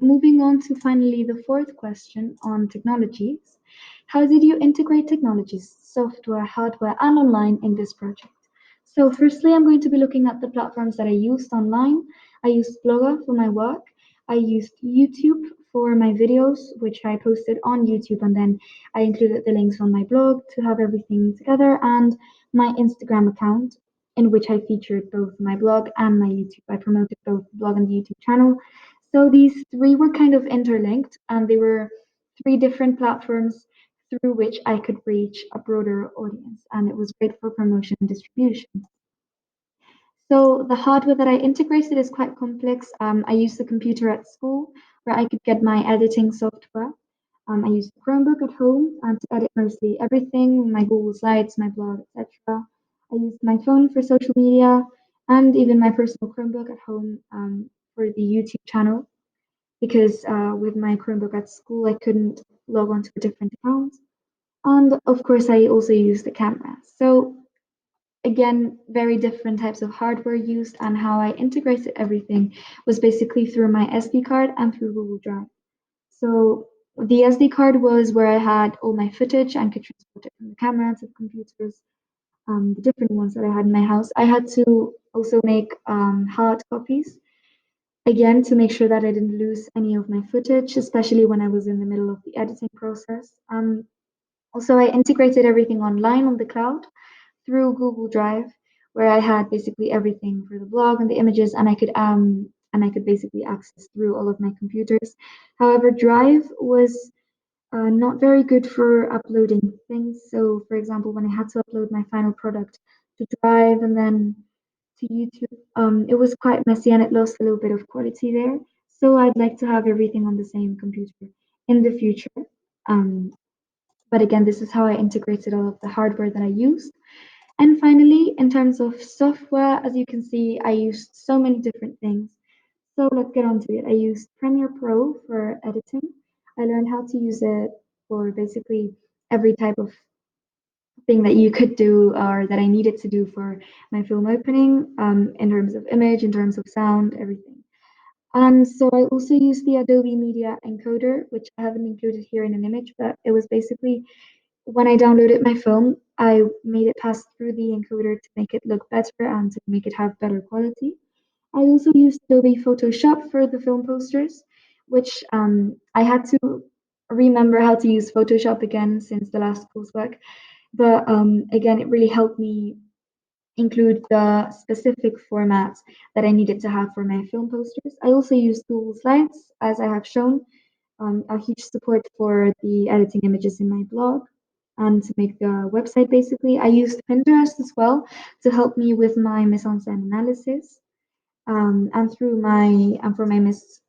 Moving on to finally the fourth question on technologies. How did you integrate technologies, software, hardware, and online in this project? So, firstly, I'm going to be looking at the platforms that I used online. I used Blogger for my work. I used YouTube for my videos, which I posted on YouTube, and then I included the links on my blog to have everything together, and my Instagram account, in which I featured both my blog and my YouTube. I promoted both the blog and the YouTube channel. So these three were kind of interlinked, and they were three different platforms through which I could reach a broader audience, and it was great for promotion and distribution. So the hardware that I integrated is quite complex. I used the computer at school where I could get my editing software. I used a Chromebook at home to edit mostly everything, my Google Slides, my blog, etc. I used my phone for social media and even my personal Chromebook at home for the YouTube channel because with my Chromebook at school, I couldn't log on to a different account. And of course, I also used the camera. So again, very different types of hardware used, and how I integrated everything was basically through my SD card and through Google Drive. So the SD card was where I had all my footage and could transport it from the camera to the computers, the different ones that I had in my house. I had to also make hard copies, again, to make sure that I didn't lose any of my footage, especially when I was in the middle of the editing process. Also, I integrated everything online on the cloud through Google Drive, where I had basically everything for the blog and the images, and I could basically access through all of my computers. However, Drive was not very good for uploading things. So, for example, when I had to upload my final product to Drive and then to YouTube, it was quite messy and it lost a little bit of quality there. So, I'd like to have everything on the same computer in the future. Um, but again, this is how I integrated all of the hardware that I used. And finally, in terms of software, as you can see, I used so many different things. So let's get on to it. I used Premiere Pro for editing. I learned how to use it for basically every type of thing that you could do or that I needed to do for my film opening, in terms of image, in terms of sound, everything. And so I also used the Adobe Media Encoder, which I haven't included here in an image, but it was basically when I downloaded my film, I made it pass through the encoder to make it look better and to make it have better quality. I also used Adobe Photoshop for the film posters, which I had to remember how to use Photoshop again since the last coursework. But again, it really helped me include the specific formats that I needed to have for my film posters. I also used Google Slides, as I have shown, a huge support for the editing images in my blog and to make the website basically. I used Pinterest as well to help me with my mise-en-scène analysis, and through my and for my miss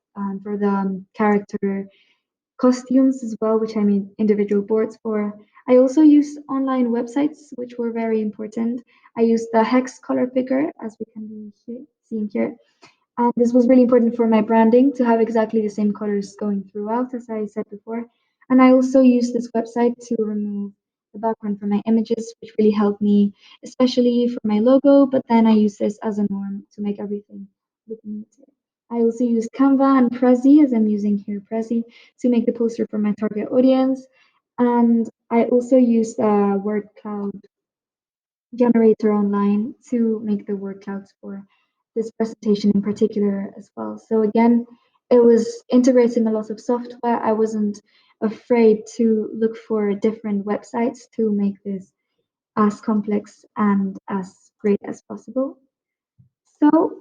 for the character costumes as well, which I made individual boards for. I also used online websites, which were very important. I used the hex color picker, as we can be seeing here, and this was really important for my branding to have exactly the same colors going throughout, as I said before. And I also used this website to remove the background from my images, which really helped me, especially for my logo. But then I use this as a norm to make everything look neater. I also used Canva and Prezi, as I'm using here Prezi, to make the poster for my target audience. And I also used a word cloud generator online to make the word clouds for this presentation in particular as well. So again, it was integrating a lot of software. I wasn't afraid to look for different websites to make this as complex and as great as possible. So